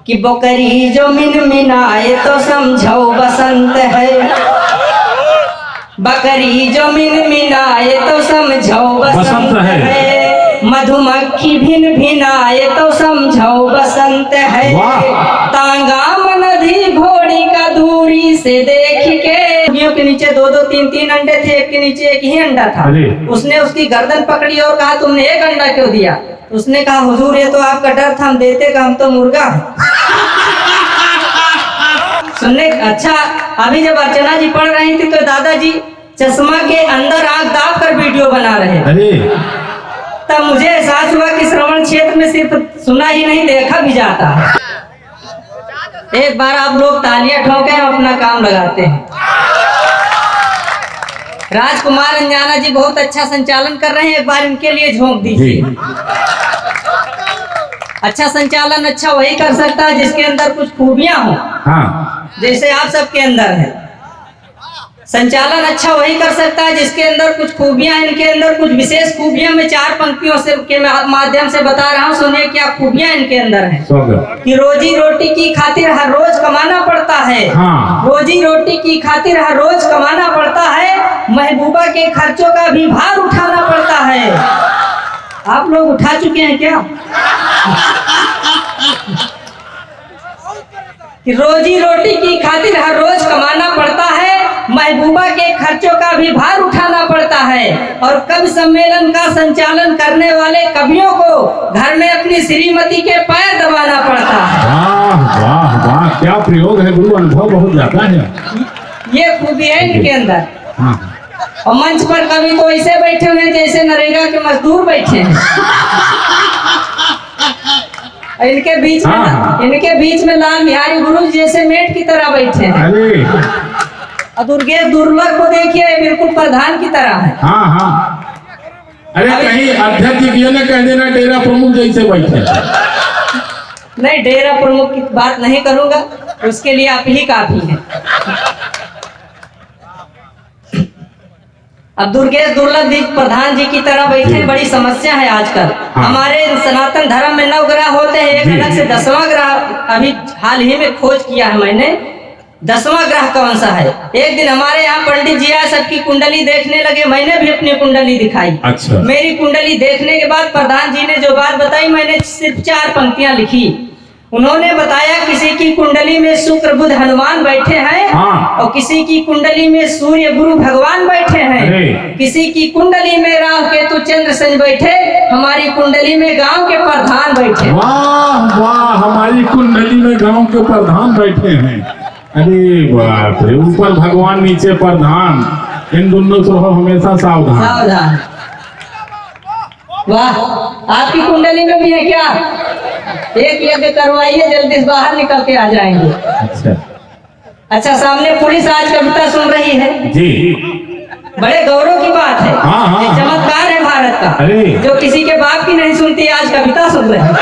कि बकरी जो मिनमिनाए तो समझो बसंत है, बकरी जो मिनमिनाए तो समझो बसंत है, मधुमक्खी भिन भिनाए तो समझो बसंत है। तांगा मनधी घोड़ी का दूरी से देख के के नीचे दो दो तीन तीन अंडे थे, एक के नीचे एक ही अंडा था। उसने उसकी गर्दन पकड़ी और कहा तुमने एक अंडा क्यों दिया? उसने कहा हुजूर ये तो आपका डर था, हम देते का, हम तो मुर्गा है। सुनने अच्छा, अभी जब अर्चना जी पढ़ रही थी तो दादाजी चश्मा के अंदर आंख दाब कर वीडियो बना रहे। तब मुझे एहसास हुआ कि श्रवण क्षेत्र में सिर्फ सुना ही नहीं देखा भी जाता है। एक बार आप लोग तालियां ठोके, हम अपना काम लगाते हैं। राजकुमार अंजाना जी बहुत अच्छा संचालन कर रहे हैं, एक बार इनके लिए झोंक दीजिए। अच्छा संचालन अच्छा वही कर सकता है जिसके अंदर कुछ खूबियां हो। हाँ। जैसे आप सबके अंदर है। संचालन अच्छा वही कर सकता है जिसके अंदर कुछ खूबियां, इनके अंदर कुछ विशेष खूबियां मैं चार पंक्तियों से के माध्यम से बता रहा हूँ। सुनिए क्या खूबियां इनके अंदर हैं। कि रोजी रोटी की खातिर हर रोज कमाना पड़ता है। हाँ। रोजी रोटी की खातिर हर रोज कमाना पड़ता है, महबूबा के खर्चों का भी भार उठाना पड़ता है। आप लोग उठा चुके हैं क्या? कि रोजी रोटी की खातिर हर रोज कमाना पड़ता है, महबूबा के खर्चों का भी भार उठाना पड़ता है, और कवि सम्मेलन का संचालन करने वाले कवियों को घर में अपनी श्रीमती के पैर दबाना पड़ता है। वाह वाह वाह, क्या प्रयोग है गुरु, अनुभव बहुत ज्यादा है। ये खूबी है इनके अंदर। हाँ। और मंच पर कवि तो ऐसे बैठे हुए हैं जैसे नरेगा के मजदूर बैठे हैं। इनके बीच में लाल बिहारी गुरु जैसे मेट की तरह बैठे हैं। और दुर्गेश दुर्लभ को देखिए बिल्कुल प्रधान की तरह है। हाँ हाँ। अरे कहीं अध्यक्ष जी ने कह देना डेरा प्रमुख जैसे बैठे। नहीं, डेरा प्रमुख की बात नहीं करूंगा, उसके लिए आप ही काफी हैं। अब दुर्गेश दुर्लभ जी प्रधान जी की तरह बैठे, बड़ी समस्या है आजकल। हाँ। हमारे सनातन धर्म में 9 ग्रह होते हैं, एक अलग से 10वां ग्रह अभी हाल ही में खोज किया है मैंने। 10वां ग्रह कौन सा है? एक दिन हमारे यहाँ पंडित जी आए, सबकी कुंडली देखने लगे, मैंने भी अपनी कुंडली दिखाई। अच्छा। मेरी कुंडली देखने के बाद प्रधान जी ने जो बात बताई, मैंने सिर्फ 4 पंक्तियां लिखी। उन्होंने बताया किसी की कुंडली में शुक्र बुध हनुमान बैठे हैं। हाँ। और किसी की कुंडली में सूर्य गुरु भगवान बैठे हैं। किसी की कुंडली में राहु केतु चंद्र शनि बैठे, हमारी कुंडली में गांव के प्रधान बैठे। वाह वाह, हमारी कुंडली में गांव के प्रधान बैठे हैं। अरे बाप रे, ऊपर भगवान नीचे प्रधान, इन दोनों से हमेशा सावधान। सावधान। वाह, आपकी कुंडली में भी है क्या? एक यज्ञ करवाइए, जल्दी से बाहर निकल के आ जाएंगे। अच्छा, सामने पुलिस आज कविता सुन रही है जी। बड़े गौरव की बात है। हाँ हाँ। एक चमत्कार है भारत का। अरे जो किसी के बाप की नहीं सुनती आज कविता सुन रहे हैं।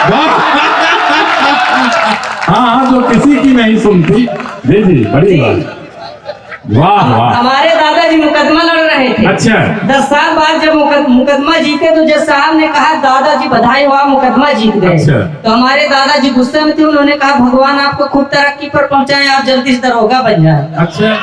हाँ, जो किसी की नहीं सुनती। जी जी, बड़ी बात। वाह वाह। हमारे दादाजी मुकदमा लड़ रहे थे। अच्छा। 10 साल बाद जब मुकदमा जीते तो जज साहब ने कहा दादाजी बधाई हो, मुकदमा जीत गए। अच्छा। तो हमारे दादाजी गुस्से में थे, उन्होंने कहा भगवान आपको खूब तरक्की पर पहुंचाए, आप जल्दी से दरोगा बन जाए। अच्छा।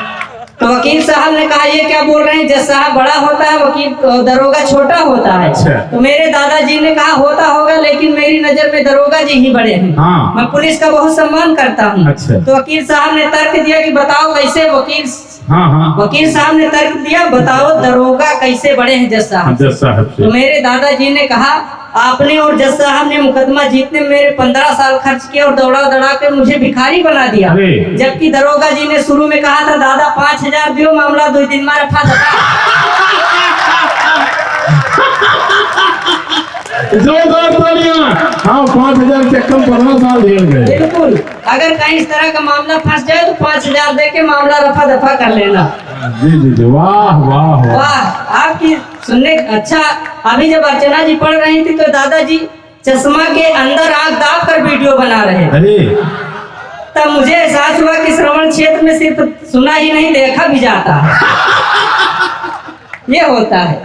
तो वकील साहब ने कहा ये क्या बोल रहे हैं, जज साहब बड़ा होता है, वकील दरोगा छोटा होता है। अच्छा। तो मेरे दादाजी ने कहा होता होगा, लेकिन मेरी नजर में दरोगा जी ही बड़े हैं। हाँ। मैं पुलिस का बहुत सम्मान करता हूँ। अच्छा। तो वकील साहब ने तर्क दिया कि बताओ कैसे? वकील साहब ने तर्क दिया, बताओ दरोगा कैसे बड़े हैं जज साहब। तो मेरे दादाजी ने कहा आपने और जज साहब ने मुकदमा जीतने में मेरे 15 साल खर्च किए और दौड़ा दौड़ा कर मुझे भिखारी बना दिया, जबकि दरोगा जी ने शुरू में कहा था दादा 5000 दियो, मामला 2 दिन में रफा दफा। हाँ, 5000 से कम 15 साल दिए गए। बिल्कुल, अगर कहीं इस तरह का मामला फंस जाए तो 5000 दे के मामला रफा दफा कर लेना। जी जी जी, वाह वाह वाह। आपकी सुनने अच्छा, अभी जब अर्चना जी पढ़ रही थी तो दादाजी चश्मा के अंदर आंख दाब कर वीडियो बना रहे। अरे तब मुझे एहसास हुआ कि श्रवण क्षेत्र में सिर्फ सुना ही नहीं देखा भी जाता है। ये होता है।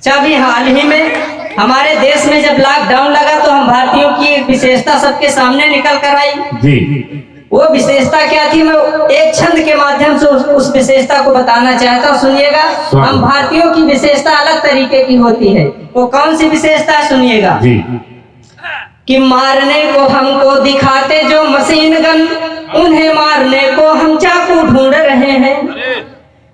अभी हाल ही में हमारे देश में जब लॉकडाउन लगा तो हम भारतीयों की एक विशेषता सबके सामने निकल कर आई जी। वो विशेषता क्या थी, मैं एक छंद के माध्यम से उस विशेषता को बताना चाहता हूँ, सुनिएगा। हम भारतीयों की विशेषता अलग तरीके की होती है। वो कौन सी विशेषता है, सुनिएगा जी। कि मारने को हमको दिखाते जो मशीन गन, उन्हें मारने को हम चाकू ढूंढ रहे हैं।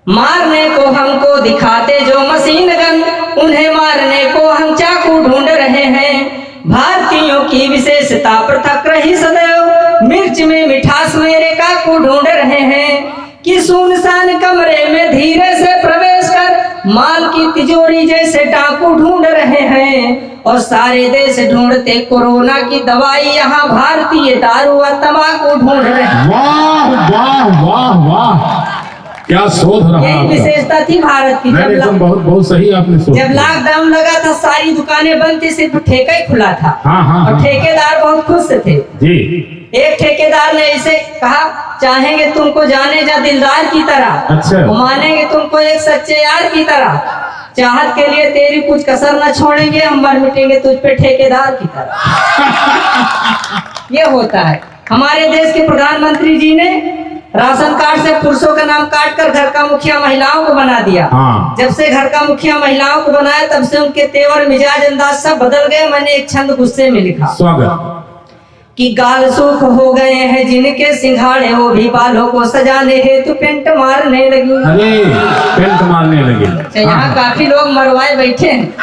मारने को हमको दिखाते जो मशीन गन, उन्हें मारने को हम चाकू ढूंढ रहे हैं। भारतीयों की विशेषता पृथक रही सदैव, मिर्च में मिठास मेरे काकू ढूंढ रहे हैं। कि सुनसान कमरे में धीरे से प्रवेश कर माल की तिजोरी जैसे डाकू ढूंढ रहे हैं। और सारे देश ढूंढते कोरोना की दवाई, यहाँ भारतीय दारू और तंबाकू ढूंढ रहे हैं। वाह वाह वाह वाह, क्या शोध रहा है। यही विशेषता थी भारत की। बहुत बहुत सही आपने सोचा। जब लॉकडाउन लगा था सारी दुकानें बंद थी, सिर्फ ठेका ही खुला था। हाँ, और ठेकेदार बहुत खुश थे जी। एक ठेकेदार ने ऐसे कहा, चाहेंगे तुमको जाने जा दिलदार की तरह, अच्छा। मानेंगे तुमको एक सच्चे यार की तरह, चाहत के लिए तेरी कुछ कसर न छोड़ेंगे, हम मर मिटेंगे तुझ पे ठेकेदार की तरह। ये होता है। हमारे देश के प्रधानमंत्री जी ने राशन कार्ड से पुरुषों का नाम काटकर घर का मुखिया महिलाओं को बना दिया। हाँ। जब से घर का मुखिया महिलाओं को बनाया तब से उनके तेवर मिजाज अंदाज सब बदल गए। मैंने एक छंद गुस्से में लिखा, स्वागत। कि गाल सूख हो गए हैं जिनके सिंघाड़े, वो भी बालों को सजाने हेतु पेंट मारने लगी। अरे पेंट मारने लगे। यहाँ काफी लोग मरवाए बैठे हैं।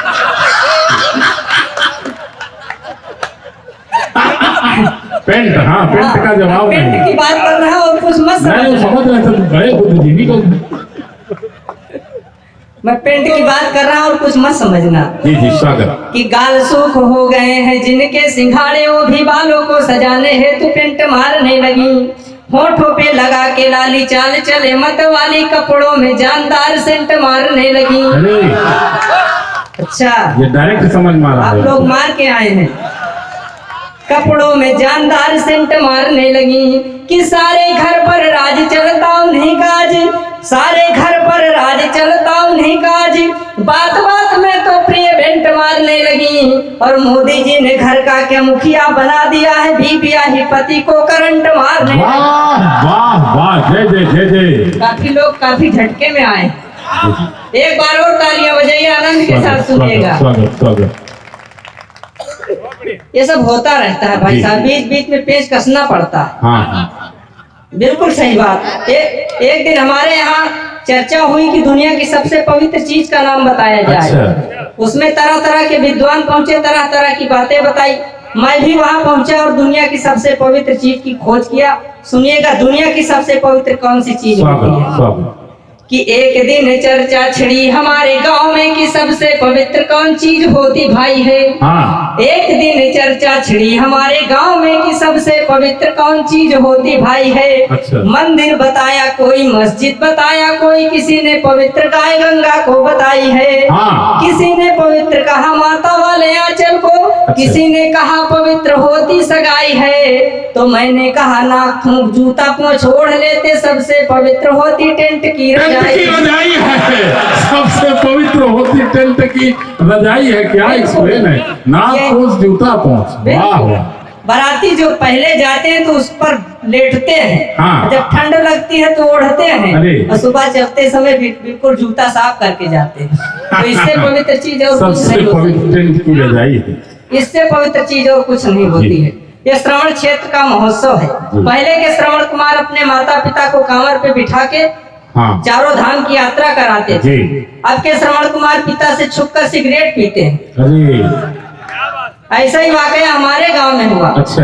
पेंट, हाँ पेंट का जवाब पेंट नहीं। की बात कर रहा और कुछ मत नहीं समझ रहे थे, बड़े बुद्धिजीवी को। मैं पेंट की बात कर रहा हूँ और कुछ मत समझना। जी जी स्वागत। कि गाल सूख हो गए हैं जिनके सिंघाड़े, वो भी बालों को सजाने हेतु पेंट मारने लगी। होठों पे लगा के लाली चाल चले मत वाली, कपड़ों में जानदार सेंट मारने लगी। अरे अच्छा, ये डायरेक्ट समझ में आ रहा आप है। लोग मार के आए हैं। कपड़ों में जानदार सेंट मारने लगी। कि सारे घर पर राज चलता उन्हीं काज, सारे घर पर राज चलता उन्हीं काज, बात बात में तो प्रिय भेंट मारने लगी। और मोदी जी ने घर का क्या मुखिया बना दिया है, बीबिया ही पति को करंट मारने। वाह वाह वाह, जय जय जय जय। काफी लोग काफी झटके में आए। एक बार और तालियां बजाइए, आनंद के साथ सुनिएगा। स्वागत स्वागत। ये सब होता रहता है भाई साहब, बीच बीच में पेच कसना पड़ता है। हाँ बिल्कुल सही बात। एक दिन हमारे यहाँ चर्चा हुई कि दुनिया की सबसे पवित्र चीज का नाम बताया जाए। अच्छा। उसमें तरह तरह के विद्वान पहुंचे, तरह तरह की बातें बताई। मैं भी वहां पहुंचा और दुनिया की सबसे पवित्र चीज की खोज किया। सुनिएगा, दुनिया की सबसे पवित्र कौन सी चीज होती है। स्वागत। कि एक दिन चर्चा छिड़ी हमारे गांव में कि सबसे पवित्र कौन चीज होती भाई है। हाँ। एक दिन चर्चा छिड़ी हमारे गांव में कि सबसे पवित्र कौन चीज होती भाई है। अच्छा। मंदिर बताया कोई, मस्जिद बताया कोई, किसी ने पवित्र गाय गंगा को बताई है। हाँ। किसी ने पवित्र कहा माता वाले आंचल को। अच्छा। किसी ने कहा पवित्र होती सगाई है। तो मैंने कहा नाक थूक जूता को छोड़ लेते, सबसे पवित्र होती टेंट की टेंट की रजाई है, सबसे पवित्र होती टेंट की रजाई है। क्या एक्सप्लेन है, नाक पोंछ जूता पोंछ। वाह वाह। बाराती जो पहले जाते हैं तो उस पर लेटते हैं। हाँ। जब ठंड लगती है तो ओढ़ते हैं। अरे। और सुबह चलते समय बिल्कुल जूता साफ करके जाते हैं। तो इससे पवित्र चीज और कुछ सबसे नहीं होती। पवित्र टेंट की रजाई है। इससे पवित्र चीज और कुछ नहीं होती है। यह श्रवण क्षेत्र का महोत्सव है। पहले के श्रवण कुमार अपने माता पिता को कांवर पे बिठा के हाँ। चारों धाम की यात्रा कराते थे। जी। अब के श्रवण कुमार पिता से छुपकर सिगरेट पीते हैं। अरे ऐसा ही वाकया हमारे गांव में हुआ। अच्छा।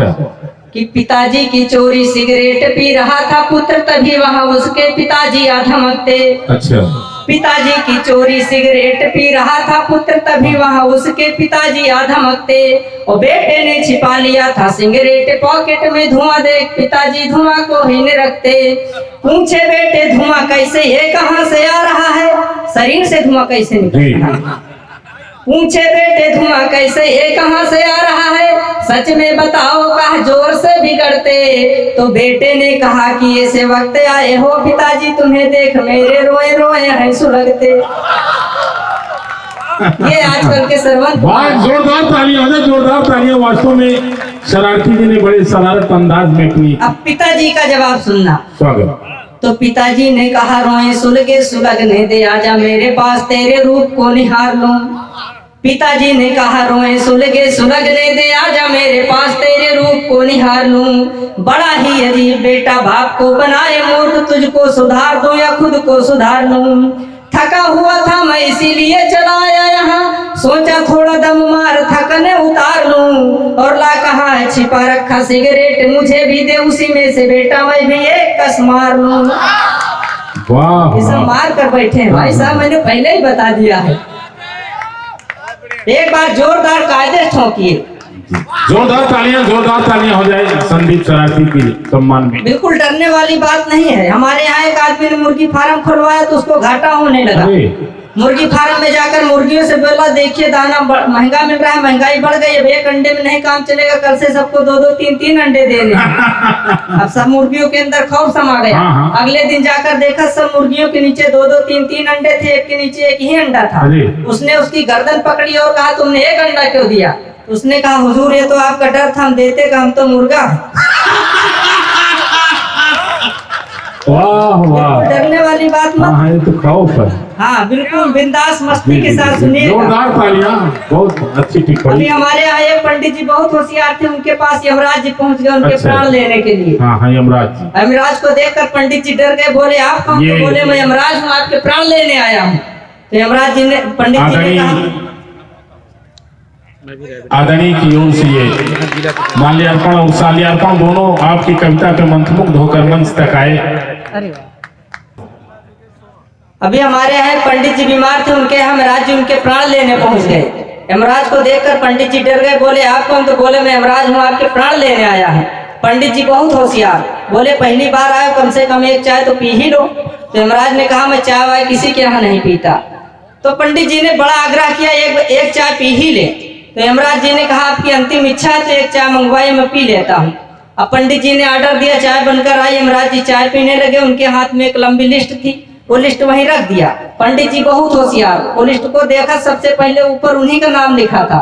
कि पिताजी की चोरी सिगरेट पी रहा था पुत्र, तभी वहां उसके पिताजी आधमकते। अच्छा। पिताजी की चोरी सिगरेट पी रहा था पुत्र, तभी वहां उसके पिताजी आधमकते। और बेटे ने छिपा लिया था सिगरेट पॉकेट में, धुआं देख पिताजी धुआं को ही न रखते। पूछे बेटे धुआं कैसे, ये कहां से आ रहा है, शरीर से धुआं कैसे निकल रहा है। पूछे बेटे धुआं कैसे, ये कहां से आ रहा है, सच में बताओ कहा जोर से बिगड़ते। तो बेटे ने कहा कि ऐसे वक्त आए हो पिताजी, तुम्हें देख मेरे रोए रोए हैं सुलगते। ये आजकल के सरवंत बहुत जोरदार तालियां हो जाए, जोरदार तालियां। वास्तव में शरारती जी ने बड़े शरारत अंदाज में अपनी। अब पिताजी का जवाब सुनना। स्वागत। तो पिताजी ने कहा रोए सुलगे सुलगने दे, आजा मेरे पास तेरे रूप को निहार लूं। पिताजी ने कहा रोए सुलगे सुलगने दे, आजा मेरे पास तेरे रूप को निहार लूं। बड़ा ही अजीब बेटा बाप को बनाए मूर्ख, तुझको सुधार दूं या खुद को सुधार लूं। थका हुआ था मैं इसीलिए चला आया यहाँ, सोचा थोड़ा दम मार थकने उतार लूं। और ला कहाँ है छिपा रखा सिगरेट, मुझे भी दे उसी में से बेटा मैं भी एक कस मार लूं। वाह ये सब मार कर बैठे हैं भाई साहब, मैंने पहले ही बता दिया है। एक बार जोरदार कायदे ठोकिए। जोरदार तालियां हो जाए संदीप शरारती के सम्मान में। बिल्कुल डरने वाली बात नहीं है। हमारे यहाँ एक आदमी ने मुर्गी फार्म खुलवाया तो उसको घाटा होने लगा। मुर्गी फार्म में जाकर मुर्गियों से बोला देखिए दाना महंगा मिल रहा है, महंगाई बढ़ गई, अब एक अंडे में नहीं काम चलेगा, कल से सबको 2-2 3-3 अंडे देने। अब सब मुर्गियों के अंदर खौफ समा गया। अगले दिन जाकर देखा सब मुर्गियों के नीचे 2-2 3-3 अंडे थे, एक के नीचे एक ही अंडा था। उसने उसकी गर्दन पकड़ी और कहा तुमने एक अंडा क्यों दिया? उसने कहा हुजूर ये तो आपका डर था, हम देते का, हम तो मुर्गा। वाह वाह, डरने वाली बात मत। हाँ, ये तो खौफ है। हाँ बिल्कुल बिंदास मस्ती के साथ सुनिए। जोरदार तालियां, बहुत अच्छी टिप्पणी। अभी हमारे यहाँ एक पंडित जी बहुत होशियार थे, उनके पास यमराज जी पहुँच गए उनके प्राण लेने के लिए। हाँ यमराज जी। यमराज को देखकर पंडित जी डर गए, बोले आप कौन? तो बोले मैं यमराज हूँ, आपके प्राण लेने आया हूँ। तो यमराज जी ने पंडित जी ने कहा आदरणीय की ओर से ये माल्यार्पण और साल्यार्पण दोनों आपकी कविता पे मंत्रमुग्ध होकर मंच तक आए। अभी हमारे यहाँ पंडित जी बीमार थे, उनके यहाँ यमराज जी उनके प्राण लेने पहुंच गए। यमराज को देखकर पंडित जी डर गए, बोले आप कौन? तो बोले मैं यमराज हूँ, आपके प्राण लेने आया हूँ। पंडित जी बहुत होशियार, बोले पहली बार आए, कम से कम एक चाय तो पी ही लो। तो यमराज ने कहा मैं चाय वाय किसी के यहाँ नहीं पीता। तो पंडित जी ने बड़ा आग्रह किया एक चाय पी ही ले। तो यमराज जी ने कहा आपकी अंतिम इच्छा है तो एक चाय मंगवाई, मैं पी लेता हूँ। अब पंडित जी ने ऑर्डर दिया, चाय बनकर आई। यमराज जी चाय पीने लगे, उनके हाथ में एक लंबी लिस्ट थी, वो लिस्ट वहीं रख दिया। पंडित जी बहुत होशियार, वो लिस्ट को देखा, सबसे पहले ऊपर उन्हीं का नाम लिखा था।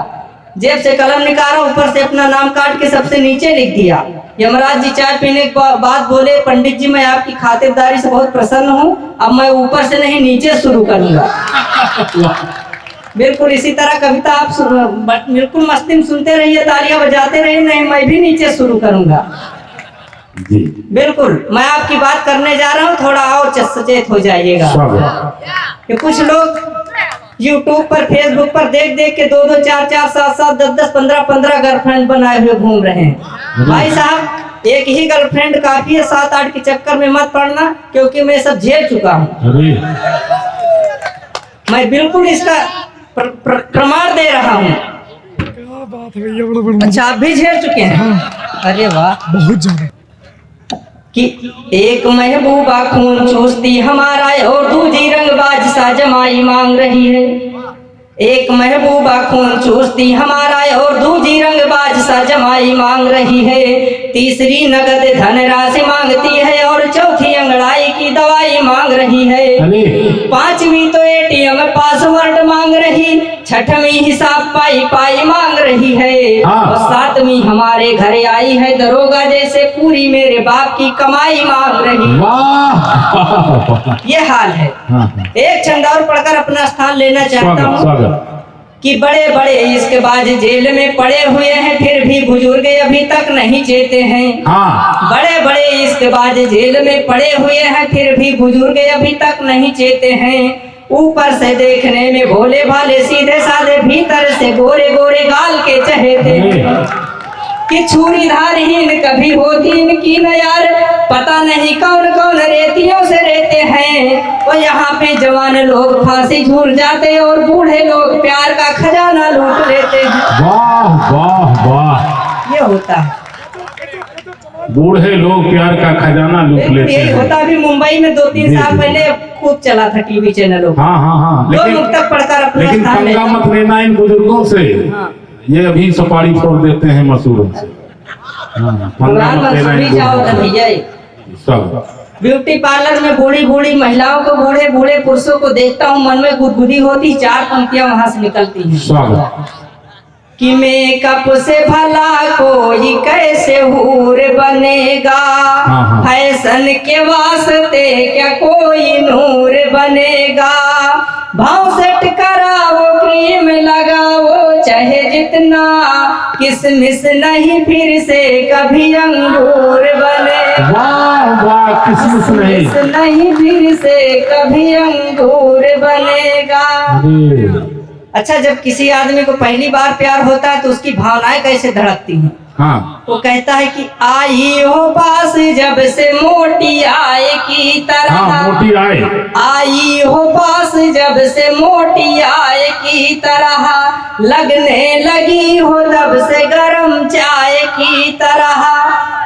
जेब से कलम निकाला, ऊपर से अपना नाम काट के सबसे नीचे लिख दिया। यमराज जी चाय पीने के बाद बोले पंडित जी मैं आपकी खातिरदारी से बहुत प्रसन्न हूँ, अब मैं ऊपर से नहीं नीचे शुरू करूंगा। बिल्कुल इसी तरह कविता आप बिल्कुल मस्ती में सुनते रहिए, तालियां बजाते रहिए, नहीं मैं भी नीचे शुरू करूंगा। बिल्कुल मैं आपकी बात करने जा रहा हूँ, थोड़ा और सचेत हो जाइएगा। कि कुछ लोग YouTube पर फेसबुक पर देख देख के 2-2 4-4 7-7 10-10 15-15 गर्लफ्रेंड बनाए हुए घूम रहे हैं। भाई साहब एक ही गर्लफ्रेंड काफी है, 7-8 के चक्कर में मत पड़ना, क्योंकि मैं सब झेल चुका हूँ। मैं बिल्कुल इसका प्रमाण दे रहा हूँ। अच्छा आप भी झेल चुके हैं? अरे वाह बहुत ज्यादा। कि एक महबूबा खून चूसती हमारा और दूसरी रंगबाज सा जमाई मांग रही है। एक महबूबा खून चूसती हमारा और दूसरी रंगबाज सा जमाई मांग रही है। तीसरी नगद धनराशि मांगती है और चौथी अंगड़ाई की दवाई मांग रही है। पांचवी तो ATM पासवर्ड मांग रही, छठवीं हिसाब पाई मांग रही है, और सातवीं हमारे घर आई है दरोगा जैसे पूरी मेरे बाप की कमाई मांग रही है। ये हाल है। एक छंद और पढ़कर अपना स्थान लेना चाहता हूँ कि बड़े बड़े इश्कबाज जेल में पड़े हुए हैं, फिर भी बुजुर्ग अभी तक नहीं चेते हैं। बड़े बड़े इश्कबाज जेल में पड़े हुए हैं, फिर भी बुजुर्ग अभी तक नहीं चेते हैं। ऊपर से देखने में भोले भाले सीधे साधे, भीतर से गोरे गोरे गाल के चहेते हैं। कि छुरी धारहीन कभी होती इनकी न यार, पता नहीं कौन कौन रेतियों से रहते हैं। और यहाँ पे जवान लोग फांसी झूल जाते और बूढ़े लोग प्यार का खजाना लूट लेते हैं। वाह वाह वाह, ये होता है, बूढ़े लोग प्यार का खजाना लूट लेते हैं। होता भी मुंबई में 2-3 साल पहले खूब चला था टीवी चैनलों। हाँ लोग तक पढ़कर अपना लेकिन पंगा मत लेना इन बुजुर्गों से, ये अभी सुपारी फोड़ देते हैं मसूरों से। भगवान मंसूरी जाओ भैया। सब ब्यूटी पार्लर में बूढ़ी बूढ़ी महिलाओं को, बूढ़े बूढ़े पुरुषों को देखता हूँ, मन में गुदगुदी होती, 4 पंक्तियां वहां से निकलती हैं। स्वागत। कि मेकअप से भला कोई कैसे हूर बनेगा, फैशन के वास्ते क्या कोई नूर बनेगा, भाव सेट कराओ, क्रीम लगाओ चाहे जितना, किसमिस नहीं फिर से कभी अंगूर बने। वाह वाह, किसमिस नहीं फिर से कभी अंगूर बनेगा। अच्छा, जब किसी आदमी को पहली बार प्यार होता है तो उसकी भावनाएं कैसे धड़कती हैं? हाँ। वो कहता है कि आई हो पास जब से मोटी आए की तरह। हाँ, मोटी आए। आई हो पास जब से मोटी आए की तरह, लगने लगी हो तब से गरम चाय की तरह,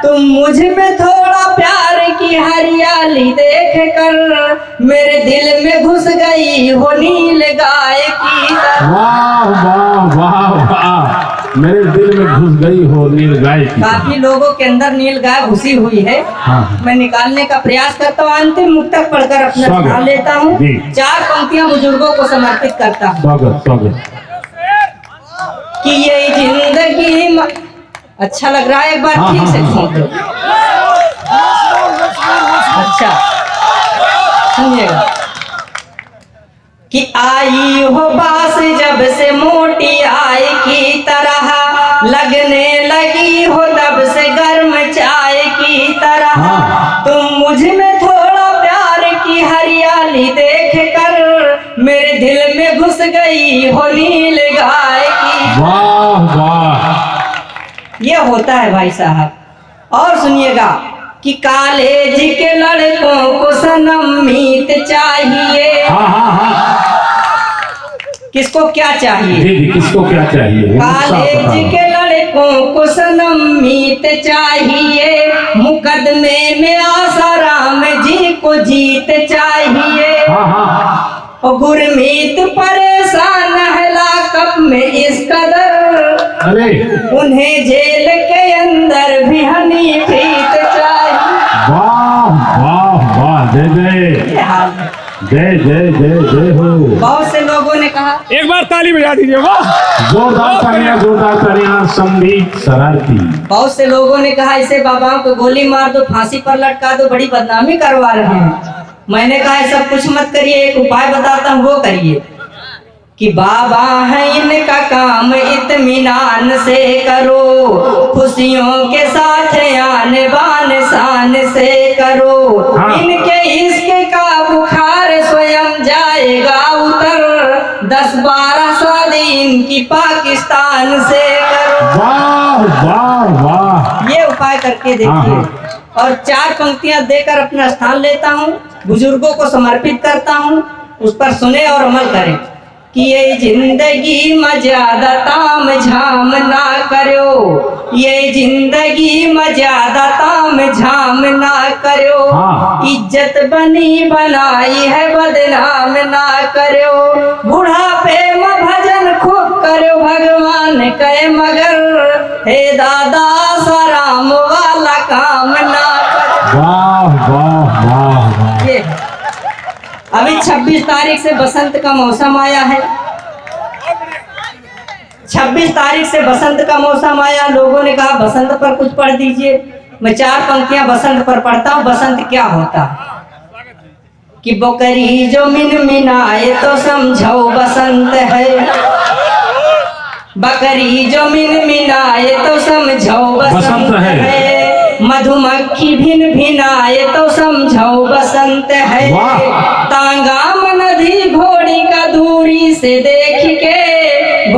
तुम मुझ में थोड़ा प्यार की हरियाली देख कर मेरे दिल में घुस गई हो नील गाय की तरह। वाह वाह वाह वाह, मेरे दिल में घुस गई हो नील गाय की। काफी लोगों के अंदर नील गाय घुसी हुई है। हाँ। मैं निकालने का प्रयास करता हूँ, अंतिम मुक्तक पढ़कर अपना स्थान लेता हूँ। 4 पंक्तियां बुजुर्गों को समर्पित करता हूँ। स्वागत स्वागत। कि ये जिंदगी अच्छा लग रहा है, एक बार ठीक से सुन लो। अच्छा सुनिएगा। कि आई हो बास जब से मोटी आई की तरह, लगने लगी हो तब से गर्म चाय की तरह, तुम मुझ में थोड़ा प्यार की हरियाली देख कर मेरे दिल में घुस गई हो नील गाय की। वाह वाह, ये होता है भाई साहब। और सुनिएगा कि कॉलेज के लड़कों को सनम मीत चाहिए। हाँ हाँ हाँ, किसको क्या चाहिए? जी, किसको क्या चाहिए? कॉलेज के लड़कों को सनम मीत चाहिए, मुकदमे में आसाराम जी को जीत चाहिए। हाँ हाँ, और गुरमीत परेशान है लाकअप में इस कदर, अरे उन्हें जेल के अंदर भी हनी प्रीत चाहिए। वाह वाह वाह, जय जय हाल है। जय जय जय जय हो। बहुत से लोगों ने कहा, एक बार ताली बजा दीजिए। वाह, जोरदार तालियां, जोरदार तालियां। संदीप शरारती। बहुत से लोगों ने कहा इसे बाबाओं को गोली मार दो, फांसी पर लटका दो, बड़ी बदनामी करवा रहे हैं। मैंने कहा सब कुछ मत करिए, एक उपाय बताता हूँ, वो करिए। कि बाबा है इनका काम इत्मीनान से करो, खुशियों के साथ आने बान शान से करो। इनके इश्क का बुखार स्वयं जाएगा उतर, 10-12 शादी इनकी पाकिस्तान से करो। वाह वाह वाह, ये उपाय करके देखिए। और 4 पंक्तियां देकर अपना स्थान लेता हूँ, बुजुर्गों को समर्पित करता हूँ, उस पर सुने और अमल करें। कि ये जिंदगी में ज्यादा ताम झाम ना करो, ये जिंदगी में ज्यादा ताम झाम ना करो, इज्जत बनी बनाई है बदनाम ना करो, बुढ़ापे में भजन खूब करो भगवान कहे मगर, हे दादा सराम वाला काम ना करो। वाह वाह वाह। ये अभी 26 तारीख से बसंत का मौसम आया है। 26 तारीख से बसंत का मौसम आया, लोगों ने कहा बसंत पर कुछ पढ़ दीजिए। मैं 4 पंक्तियां बसंत पर पढ़ता हूँ। बसंत क्या होता है? कि बकरी जो मिनमिनाए तो समझो बसंत है, बकरी जो मिनमिनाए तो समझो बसंत है, मधुमक्खी भिन भिनाए तो समझो बसंत है, तांगाम नदी घोड़ी का दूरी से देख के